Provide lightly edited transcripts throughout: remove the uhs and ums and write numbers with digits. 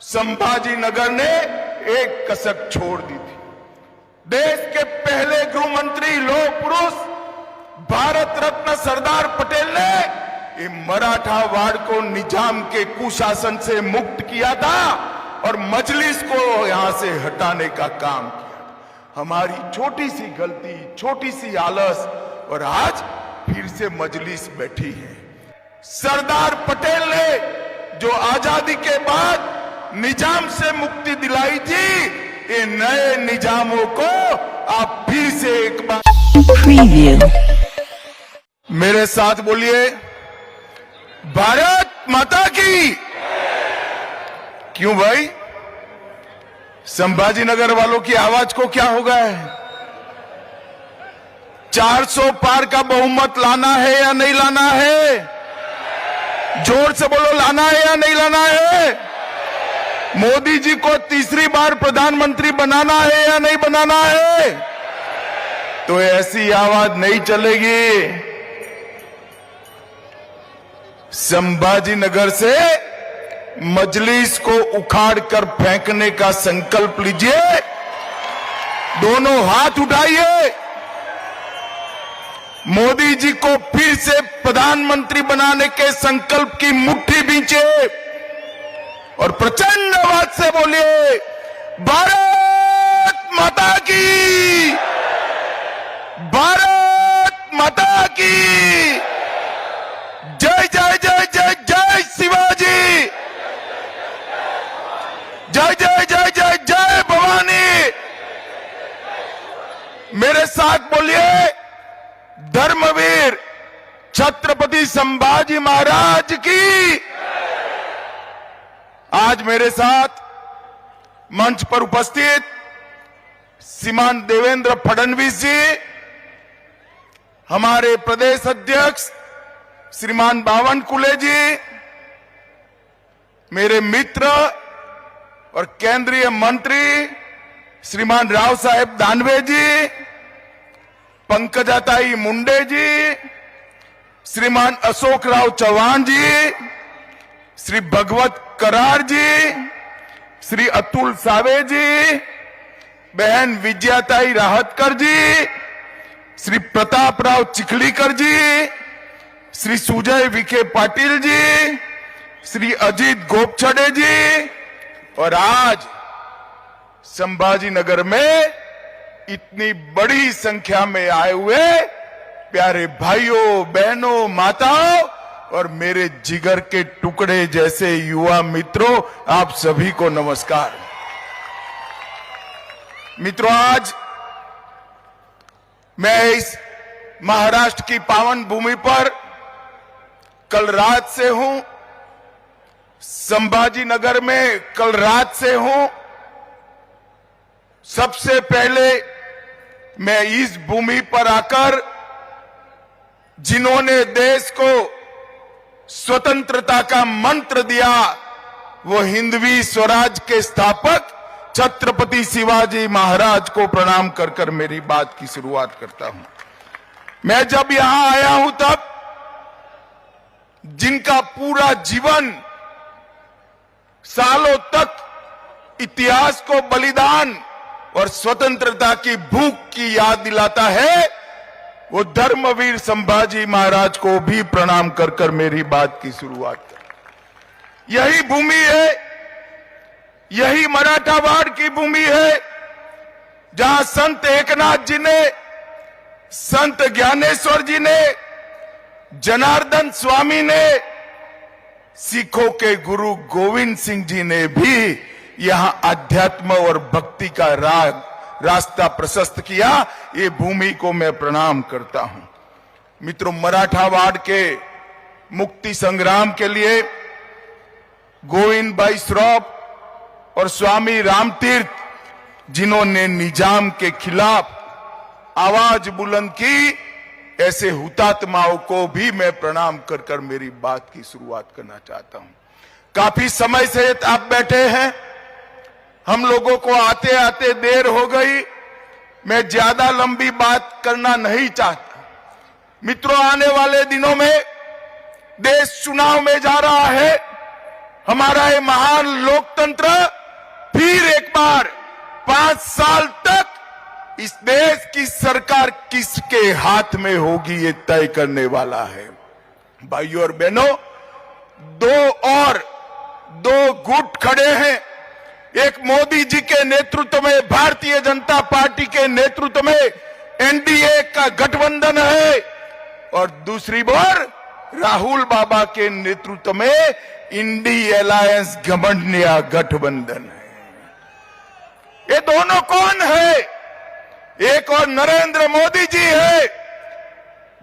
संभाजी नगर ने एक कसक छोड़ दी थी। देश के पहले गृह मंत्री लौह पुरुष भारत रत्न सरदार पटेल ने ये मराठा वाड़ को निजाम के कुशासन से मुक्त किया था और मजलिस को यहां से हटाने का काम किया। हमारी छोटी सी गलती, छोटी सी आलस, और आज फिर से मजलिस बैठी है। सरदार पटेल ने जो आजादी के बाद निजाम से मुक्ति दिलाई थी, ये नए निजामों को आप फिर से एक बार प्रीव्यू मेरे साथ बोलिए, भारत माता की। क्यों भाई, संभाजी नगर वालों की आवाज को क्या हो गया है? 400 पार का बहुमत लाना है या नहीं लाना है? जोर से बोलो, लाना है या नहीं लाना है? मोदी जी को तीसरी बार प्रधानमंत्री बनाना है या नहीं बनाना है? तो ऐसी आवाज नहीं चलेगी। संभाजी नगर से मजलिस को उखाड़ कर फेंकने का संकल्प लीजिए। दोनों हाथ उठाइए, मोदी जी को फिर से प्रधानमंत्री बनाने के संकल्प की मुट्ठी बींचे और प्रचंड आवाज से बोलिए, भारत माता की, भारत माता की जय जय जय जय जय शिवाजी, जय जय जय जय जय भवानी। मेरे साथ बोलिए, धर्मवीर छत्रपति संभाजी महाराज की। आज मेरे साथ मंच पर उपस्थित श्रीमान देवेंद्र फडणवीस जी, हमारे प्रदेश अध्यक्ष श्रीमान बावनकुले जी, मेरे मित्र और केंद्रीय मंत्री श्रीमान राव साहेब दानवे जी, पंकजाताई मुंडे जी, श्रीमान अशोक राव चौहान जी, श्री भगवत करार जी, श्री अतुल सावे जी, बहन विजयाताई राहतकर जी, श्री प्रताप राव चिखलीकर जी, श्री सुजय विखे पाटिल जी, श्री अजीत गोपछड़े जी, और आज संभाजी नगर में इतनी बड़ी संख्या में आए हुए प्यारे भाइयों, बहनों, माताओं और मेरे जिगर के टुकड़े जैसे युवा मित्रों, आप सभी को नमस्कार। मित्रों, आज मैं इस महाराष्ट्र की पावन भूमि पर कल रात से हूं, संभाजी नगर में कल रात से हूं। सबसे पहले मैं इस भूमि पर आकर जिन्होंने देश को स्वतंत्रता का मंत्र दिया, वो हिंदवी स्वराज के स्थापक छत्रपति शिवाजी महाराज को प्रणाम कर कर मेरी बात की शुरुआत करता हूं। मैं जब यहां आया हूं तब जिनका पूरा जीवन सालों तक इतिहास को बलिदान और स्वतंत्रता की भूख की याद दिलाता है, वो धर्मवीर संभाजी महाराज को भी प्रणाम कर कर मेरी बात की शुरुआत कर। यही भूमि है, यही मराठावाड़ की भूमि है, जहां संत एकनाथ जी ने, संत ज्ञानेश्वर जी ने, जनार्दन स्वामी ने, सिखों के गुरु गोविंद सिंह जी ने भी यहां अध्यात्म और भक्ति का रास्ता प्रशस्त किया। ये भूमि को मैं प्रणाम करता हूं। मित्रों, मराठावाड़ के मुक्ति संग्राम के लिए गोविंद भाई श्रॉफ और स्वामी रामतीर्थ, जिन्होंने निजाम के खिलाफ आवाज बुलंद की, ऐसे हुतात्माओं को भी मैं प्रणाम कर कर मेरी बात की शुरुआत करना चाहता हूं। काफी समय से आप बैठे हैं, हम लोगों को आते आते देर हो गई, मैं ज्यादा लंबी बात करना नहीं चाहता। मित्रों, आने वाले दिनों में देश चुनाव में जा रहा है। हमारा ये महान लोकतंत्र फिर एक बार 5 साल तक इस देश की सरकार किसके हाथ में होगी ये तय करने वाला है। भाइयों और बहनों, दो गुट खड़े हैं। एक मोदी जी के नेतृत्व में भारतीय जनता पार्टी के नेतृत्व में एनडीए का गठबंधन है और दूसरी ओर राहुल बाबा के नेतृत्व में इंडी अलायंस गठबंधन गठबंधन है। ये दोनों कौन है? एक और नरेंद्र मोदी जी है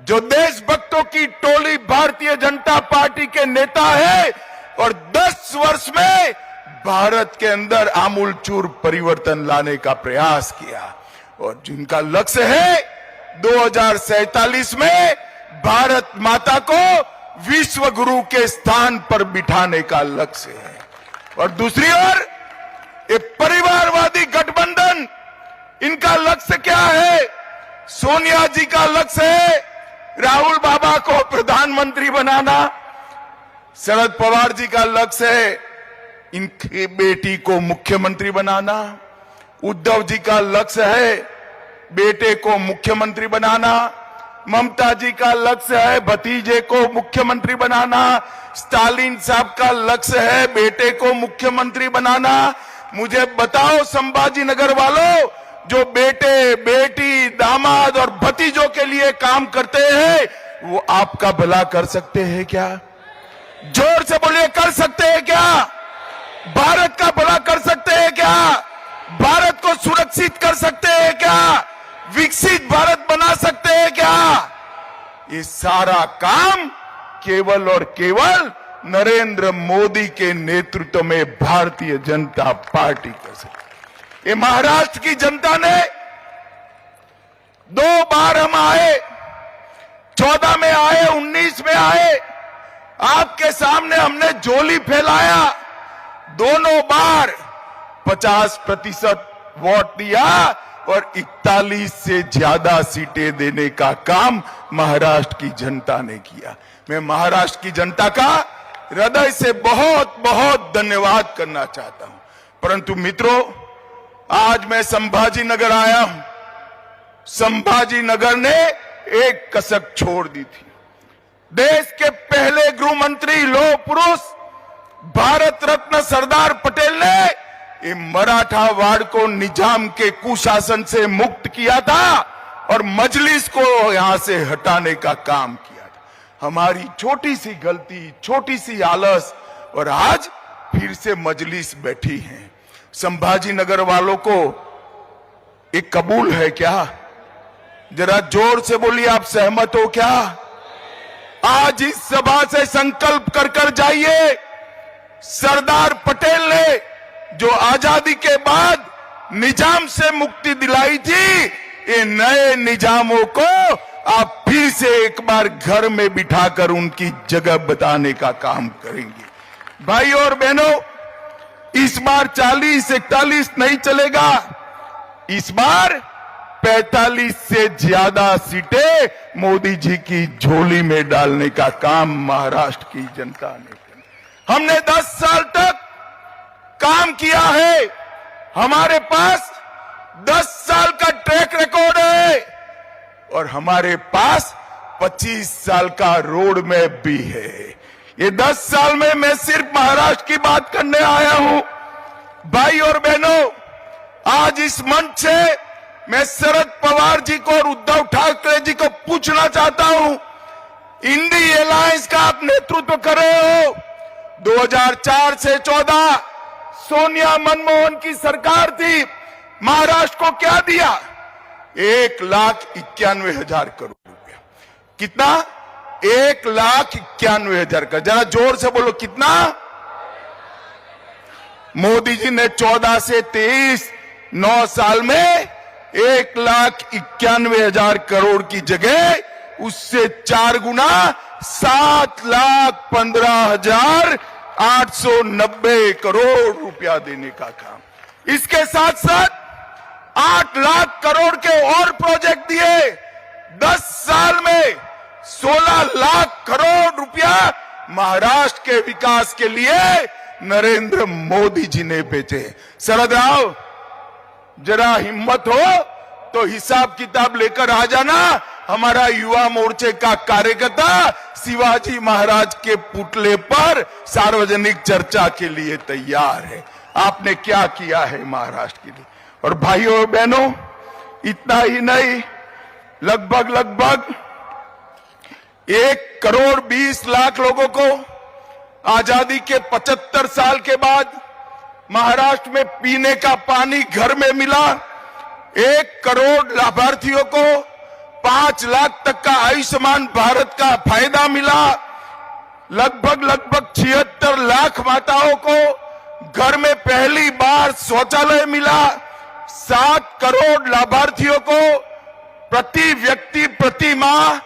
जो देशभक्तों की टोली भारतीय जनता पार्टी के नेता है और 10 वर्ष में भारत के अंदर आमूलचूर परिवर्तन लाने का प्रयास किया और जिनका लक्ष्य है 2047 में भारत माता को विश्व गुरु के स्थान पर बिठाने का लक्ष्य है। और दूसरी ओर ये परिवारवादी गठबंधन, इनका लक्ष्य क्या है? सोनिया जी का लक्ष्य है राहुल बाबा को प्रधानमंत्री बनाना, शरद पवार जी का लक्ष्य है इनकी बेटी को मुख्यमंत्री बनाना, उद्धव जी का लक्ष्य है बेटे को मुख्यमंत्री बनाना, ममता जी का लक्ष्य है भतीजे को मुख्यमंत्री बनाना, स्टालिन साहब का लक्ष्य है बेटे को मुख्यमंत्री बनाना। मुझे बताओ संभाजी नगर वालों, जो बेटे बेटी दामाद और भतीजों के लिए काम करते हैं वो आपका भला कर सकते हैं क्या? जोर से बोलिए, कर सकते हैं क्या? भारत का भला कर सकते हैं क्या? भारत को सुरक्षित कर सकते हैं क्या? विकसित भारत बना सकते हैं क्या? ये सारा काम केवल और केवल नरेंद्र मोदी के नेतृत्व में भारतीय जनता पार्टी कर सकती। ये महाराष्ट्र की जनता ने 2 बार हम आए, 14 में आए, 19 में आए, आपके सामने हमने झोली फैलाया, दोनों बार 50% वोट दिया और 41 से ज्यादा सीटें देने का काम महाराष्ट्र की जनता ने किया। मैं महाराष्ट्र की जनता का हृदय से बहुत बहुत धन्यवाद करना चाहता हूं। परंतु मित्रों, आज मैं संभाजी नगर आया हूं। संभाजी नगर ने एक कसक छोड़ दी थी। देश के पहले गृह मंत्री लौह पुरुष भारत रत्न सरदार पटेल ने ये मराठा वाड़ को निजाम के कुशासन से मुक्त किया था और मजलिस को यहां से हटाने का काम किया था। हमारी छोटी सी गलती, छोटी सी आलस, और आज फिर से मजलिस बैठी है। संभाजी नगर वालों को एक कबूल है क्या? जरा जोर से बोलिए, आप सहमत हो क्या? आज इस सभा से संकल्प कर कर जाइए, सरदार पटेल ने जो आजादी के बाद निजाम से मुक्ति दिलाई थी, ये नए निजामों को आप फिर से एक बार घर में बिठाकर उनकी जगह बताने का काम करेंगे। भाइयों और बहनों, इस बार 40-41 नहीं चलेगा, इस बार 45 से ज्यादा सीटें मोदी जी की झोली में डालने का काम महाराष्ट्र की जनता ने किया। हमने 10 साल तक काम किया है, हमारे पास 10 साल का ट्रैक रिकॉर्ड है और हमारे पास 25 साल का रोड मैप भी है। ये 10 साल में मैं सिर्फ महाराष्ट्र की बात करने आया हूं। भाई और बहनों, आज इस मंच से मैं शरद पवार जी को और उद्धव ठाकरे जी को पूछना चाहता हूं, इंडी अलायंस का आप नेतृत्व कर रहे हो। 2004 से 14 सोनिया मनमोहन की सरकार थी, महाराष्ट्र को क्या दिया? 1,91,000 करोड़ रुपया। कितना? 1,91,000 का। जरा जोर से बोलो, कितना? मोदी जी ने 14 से 23 9 साल में 1,91,000 करोड़ की जगह उससे 4 गुना 7,15,890 करोड़ रुपया देने का काम। इसके साथ साथ 8 लाख करोड़ के और प्रोजेक्ट दिए। 10 साल में 16 लाख करोड़ रुपया महाराष्ट्र के विकास के लिए नरेंद्र मोदी जी ने बेचे। शरद राव, जरा हिम्मत हो तो हिसाब किताब लेकर आ जाना। हमारा युवा मोर्चे का कार्यकर्ता शिवाजी महाराज के पुतले पर सार्वजनिक चर्चा के लिए तैयार है। आपने क्या किया है महाराष्ट्र के लिए। और भाइयों बहनों, इतना ही नहीं, लगभग 1,20,00,000 लोगों को आजादी के 75 साल के बाद महाराष्ट्र में पीने का पानी घर में मिला। 1 करोड़ लाभार्थियों को 5 लाख तक का आयुष्मान भारत का फायदा मिला। लगभग 76 लाख माताओं को घर में पहली बार शौचालय मिला। 7 करोड़ लाभार्थियों को प्रति व्यक्ति प्रति माह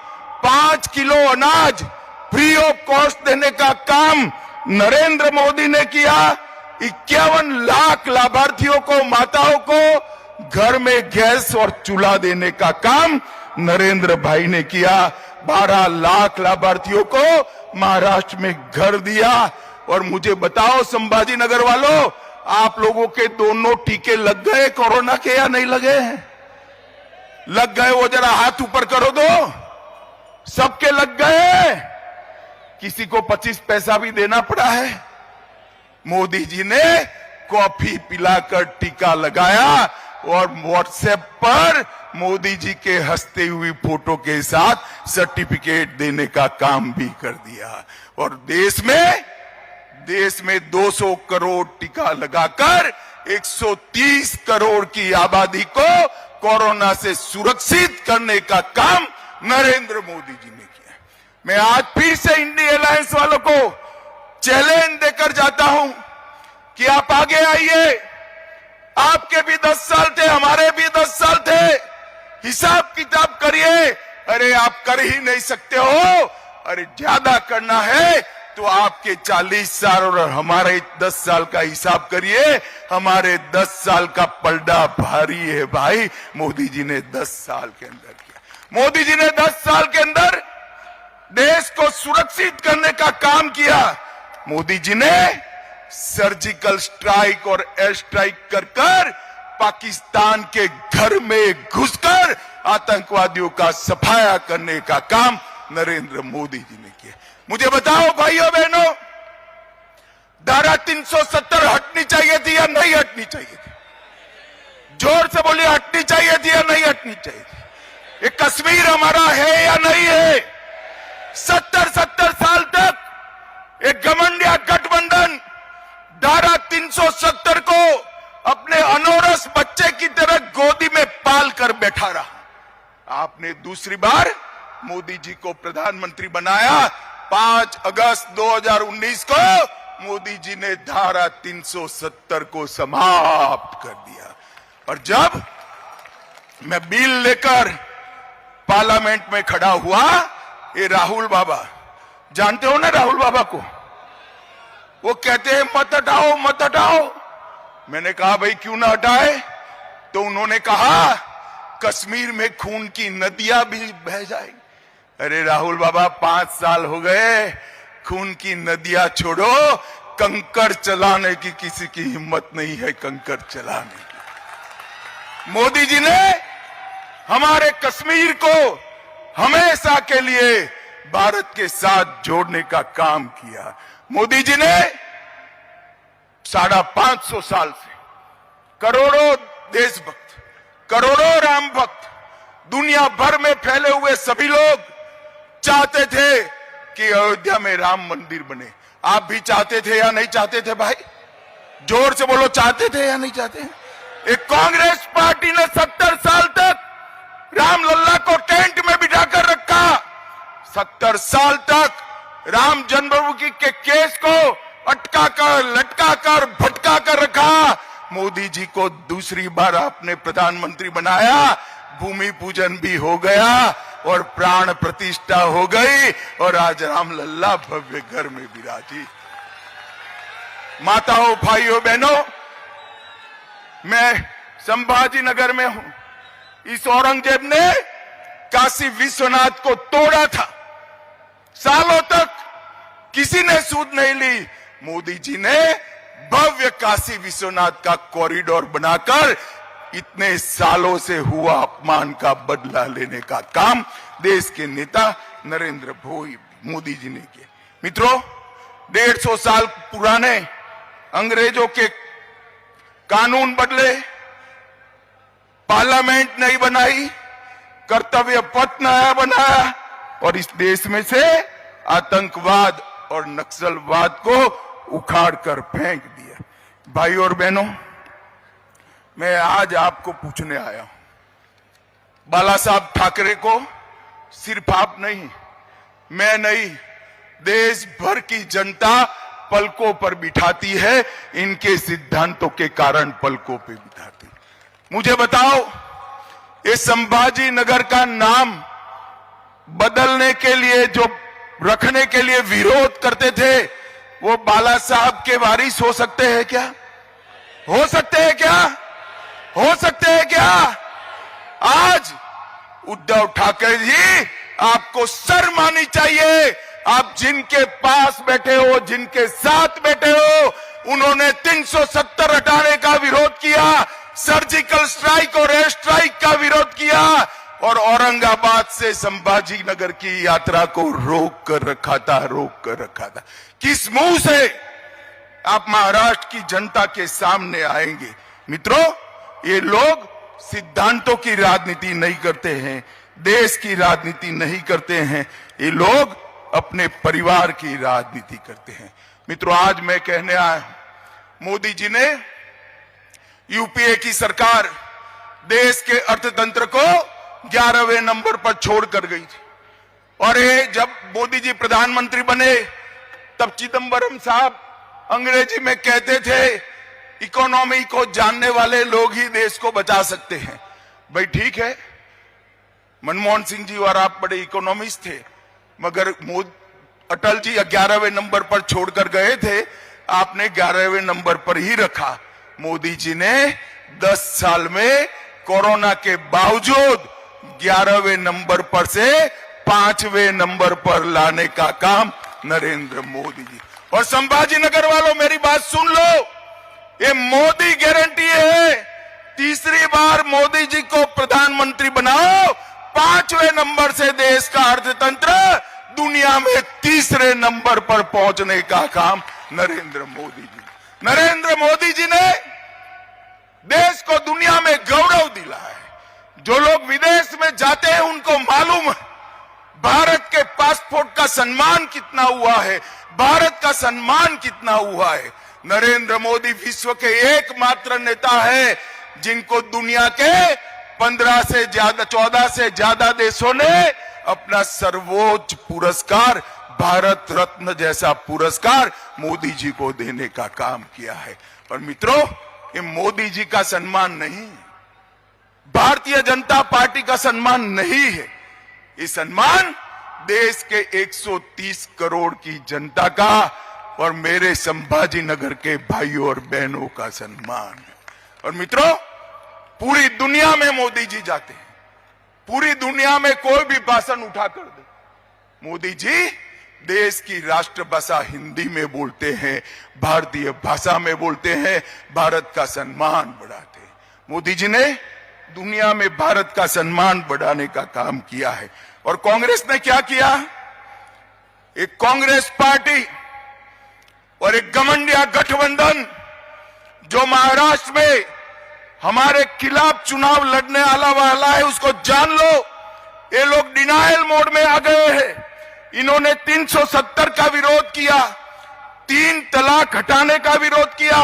5 किलो अनाज फ्री ऑफ कॉस्ट देने का काम नरेंद्र मोदी ने किया। 51 लाख लाभार्थियों को, माताओं को घर में गैस और चूल्हा देने का काम नरेंद्र भाई ने किया। 12 लाख लाभार्थियों को महाराष्ट्र में घर दिया। और मुझे बताओ संभाजी नगर वालों, आप लोगों के दोनों टीके लग गए कोरोना के या नहीं लगे? लग गए? वो जरा हाथ ऊपर करो दो। सबके लग गए? किसी को 25 पैसा भी देना पड़ा है? मोदी जी ने कॉफी पिलाकर टीका लगाया और व्हाट्सएप पर मोदी जी के हंसते हुई फोटो के साथ सर्टिफिकेट देने का काम भी कर दिया। और देश में 200 करोड़ टीका लगाकर 130 करोड़ की आबादी को कोरोना से सुरक्षित करने का काम नरेंद्र मोदी जी ने किया। मैं आज फिर से इंडिया अलायंस वालों को चैलेंज देकर जाता हूं कि आप आगे आइए। आपके भी 10 साल थे, हमारे भी 10 साल थे। हिसाब किताब करिए। अरे आप कर ही नहीं सकते हो, अरे ज्यादा करना है तो आपके 40 साल और हमारे 10 साल का हिसाब करिए। हमारे 10 साल का पलड़ा भारी है भाई। मोदी जी ने 10 साल के अंदर किया। मोदी जी ने 10 साल के अंदर देश को सुरक्षित करने का काम किया। मोदी जी ने सर्जिकल स्ट्राइक और एयर स्ट्राइक कर पाकिस्तान के घर में घुसकर आतंकवादियों का सफाया करने का काम नरेंद्र मोदी जी ने किया। मुझे बताओ भाइयों बहनों, धारा 370 हटनी चाहिए थी या नहीं हटनी चाहिए थी? जोर से बोलिए, हटनी चाहिए थी या नहीं हटनी चाहिए थी? ये कश्मीर हमारा है या नहीं है? 70 साल तक एक घमंडिया गठबंधन धारा 370 को अपने अनोरस बच्चे की तरह गोदी में पाल कर बैठा रहा। आपने दूसरी बार मोदी जी को प्रधानमंत्री बनाया। 5 अगस्त 2019 को मोदी जी ने धारा 370 को समाप्त कर दिया। और जब मैं बिल लेकर पार्लियामेंट में खड़ा हुआ, ये राहुल बाबा, जानते हो ना राहुल बाबा को, वो कहते हैं मत हटाओ मत हटाओ। मैंने कहा भाई क्यों ना हटाए? तो उन्होंने कहा कश्मीर में खून की नदियां भी बह जाएगी। अरे राहुल बाबा, 5 साल हो गए, खून की नदियां छोड़ो, कंकड़ चलाने की किसी की हिम्मत नहीं है। कंकड़ चलाने की मोदी जी ने हमारे कश्मीर को हमेशा के लिए भारत के साथ जोड़ने का काम किया। मोदी जी ने 550 साल से करोड़ों देशभक्त, करोड़ों राम भक्त, दुनिया भर में फैले हुए सभी लोग चाहते थे कि अयोध्या में राम मंदिर बने। आप भी चाहते थे या नहीं चाहते थे भाई? जोर से बोलो, चाहते थे या नहीं चाहते? एक कांग्रेस पार्टी ने 70 साल तक रामलल्ला को टेंट में बिठाकर रखा। 70 साल तक राम जन्मभूमि के केस को अटका कर, लटका कर, भटका कर रखा। मोदी जी को दूसरी बार आपने प्रधानमंत्री बनाया, भूमि पूजन भी हो गया और प्राण प्रतिष्ठा हो गई और आज रामलल्ला भव्य घर में विराजी। माताओं, भाइयों, बहनों, मैं संभाजी नगर में हूं। इस औरंगजेब ने काशी विश्वनाथ को तोड़ा था। सालों तक किसी ने सूद नहीं ली। मोदी जी ने भव्य काशी विश्वनाथ का कॉरिडोर बनाकर इतने सालों से हुआ अपमान का बदला लेने का काम देश के नेता नरेंद्र मोदी जी ने किया। मित्रों, 150 साल पुराने अंग्रेजों के कानून बदले, पार्लियामेंट नहीं बनाई, कर्तव्य पथ नया बनाया और इस देश में से आतंकवाद और नक्सलवाद को उखाड़ कर फेंक दिया। भाई और बहनों, मैं आज आपको पूछने आया हूं, बाला साहब ठाकरे को सिर्फ आप नहीं, मैं नहीं, देश भर की जनता पलकों पर बिठाती है, इनके सिद्धांतों के कारण पलकों पे बिठाती। मुझे बताओ, ये संभाजी नगर का नाम बदलने के लिए, जो रखने के लिए विरोध करते थे, वो बाला साहब के वारिस हो सकते हैं क्या? हो सकते हैं क्या? हो सकते हैं क्या? आज उद्धव ठाकरे जी, आपको शर्म आनी चाहिए। आप जिनके पास बैठे हो, जिनके साथ बैठे हो, उन्होंने 370 हटाने का विरोध किया, सर्जिकल स्ट्राइक और एयर स्ट्राइक का विरोध किया और औरंगाबाद से संभाजी नगर की यात्रा को रोक कर रखा था। किस मुंह से आप महाराष्ट्र की जनता के सामने आएंगे? मित्रों, ये लोग सिद्धांतों की राजनीति नहीं करते हैं, देश की राजनीति नहीं करते हैं, ये लोग अपने परिवार की राजनीति करते हैं। मित्रों, आज मैं कहने आया, मोदी जी ने, यूपीए की सरकार देश के अर्थतंत्र को 11वें नंबर पर छोड़कर गई थी और ये जब मोदी जी प्रधानमंत्री बने तब चिदंबरम साहब अंग्रेजी में कहते थे, इकोनॉमी को जानने वाले लोग ही देश को बचा सकते हैं। भाई ठीक है, मनमोहन सिंह जी और आप बड़े इकोनॉमिस्ट थे, मगर अटल जी 11वें नंबर पर छोड़कर गए थे, आपने 11वें नंबर पर ही रखा। मोदी जी ने 10 साल में कोरोना के बावजूद 11वें नंबर पर से 5वें नंबर पर लाने का काम नरेंद्र मोदी जी। और संभाजी नगर वालों, मेरी बात सुन लो, ये मोदी गारंटी है, तीसरी बार मोदी जी को प्रधानमंत्री बनाओ, 5वें नंबर से देश का अर्थतंत्र दुनिया में तीसरे नंबर पर पहुंचने का काम नरेंद्र मोदी जी ने देश को दुनिया में गौरव दिला है। जो लोग विदेश में जाते हैं उनको मालूम है भारत के पासपोर्ट का सम्मान कितना हुआ है, भारत का सम्मान कितना हुआ है। नरेंद्र मोदी विश्व के एकमात्र नेता है जिनको दुनिया के 14 से ज्यादा देशों ने अपना सर्वोच्च पुरस्कार, भारत रत्न जैसा पुरस्कार मोदी जी को देने का काम किया है। और मित्रों, ये मोदी जी का सम्मान नहीं, भारतीय जनता पार्टी का सम्मान नहीं है, ये सम्मान देश के 130 करोड़ की जनता का और मेरे संभाजी नगर के भाइयों और बहनों का सम्मान है। और मित्रों, पूरी दुनिया में मोदी जी जाते हैं, पूरी दुनिया में कोई भी भाषण उठा कर दे, मोदी जी देश की राष्ट्रभाषा हिंदी में बोलते हैं, भारतीय भाषा में बोलते हैं, भारत का सम्मान बढ़ाते हैं। मोदी जी ने दुनिया में भारत का सम्मान बढ़ाने का काम किया है। और कांग्रेस ने क्या किया? एक कांग्रेस पार्टी और एक घमंडिया गठबंधन जो महाराष्ट्र में हमारे खिलाफ चुनाव लड़ने वाला है, उसको जान लो, ये लोग डिनायल मोड में आ गए हैं। इन्होंने 370 का विरोध किया, 3 तलाक हटाने का विरोध किया,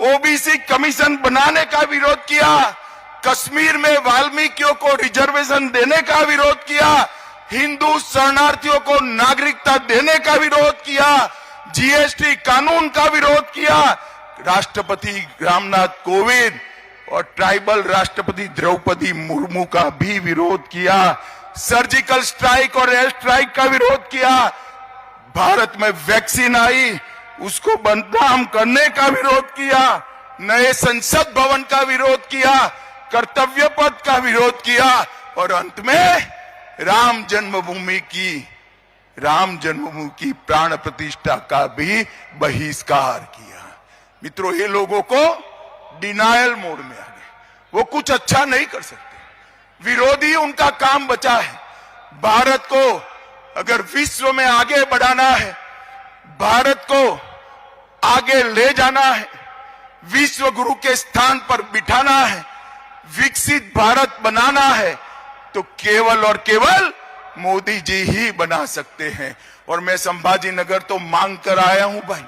ओबीसी कमीशन बनाने का विरोध किया, कश्मीर में वाल्मीकियों को रिजर्वेशन देने का विरोध किया, हिंदू शरणार्थियों को नागरिकता देने का विरोध किया, जीएसटी कानून का विरोध किया, राष्ट्रपति रामनाथ कोविंद और ट्राइबल राष्ट्रपति द्रौपदी मुर्मू का भी विरोध किया, सर्जिकल स्ट्राइक और एयर स्ट्राइक का विरोध किया, भारत में वैक्सीन आई उसको बदनाम करने का विरोध किया, नए संसद भवन का विरोध किया, कर्तव्य पथ का विरोध किया और अंत में राम जन्मभूमि की राम जन्मभूमि की प्राण प्रतिष्ठा का भी बहिष्कार किया। मित्रों, ये लोगों को डिनायल मोड में आ गए, वो कुछ अच्छा नहीं कर सकते, विरोधी उनका काम बचा है। भारत को अगर विश्व में आगे बढ़ाना है, भारत को आगे ले जाना है, विश्व गुरु के स्थान पर बिठाना है, विकसित भारत बनाना है, तो केवल और केवल मोदी जी ही बना सकते हैं। और मैं संभाजी नगर तो मांग कर आया हूं भाई,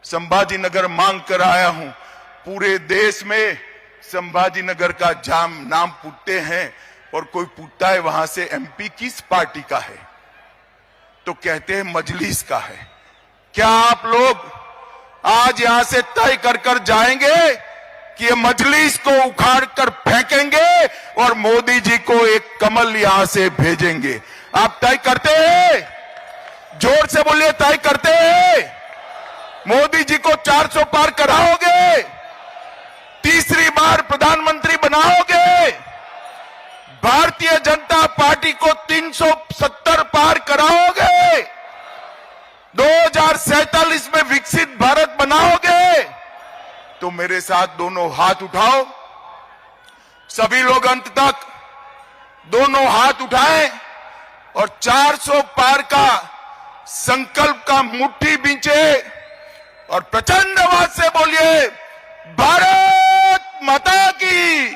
संभाजी नगर मांग कर आया हूं। पूरे देश में संभाजी नगर का नाम पूछते हैं और कोई पूछता है वहां से एमपी किस पार्टी का है, तो कहते हैं मजलिस का है। क्या आप लोग आज यहां से तय कर कर जाएंगे कि ये मजलिस को उखाड़ कर फेंकेंगे और मोदी जी को एक कमल यहां से भेजेंगे? आप तय करते हैं? जोर से बोलिए, तय करते हैं? मोदी जी को 400 पार कराओगे? तीसरी बार प्रधानमंत्री बनाओगे? भारतीय जनता पार्टी को 370 पार कराओगे? 2047 में विकसित भारत बनाओगे? तो मेरे साथ दोनों हाथ उठाओ, सभी लोग अंत तक दोनों हाथ उठाएं और 400 पार का संकल्प का मुट्ठी बींचे और प्रचंड आवाज से बोलिए, भारत माता की।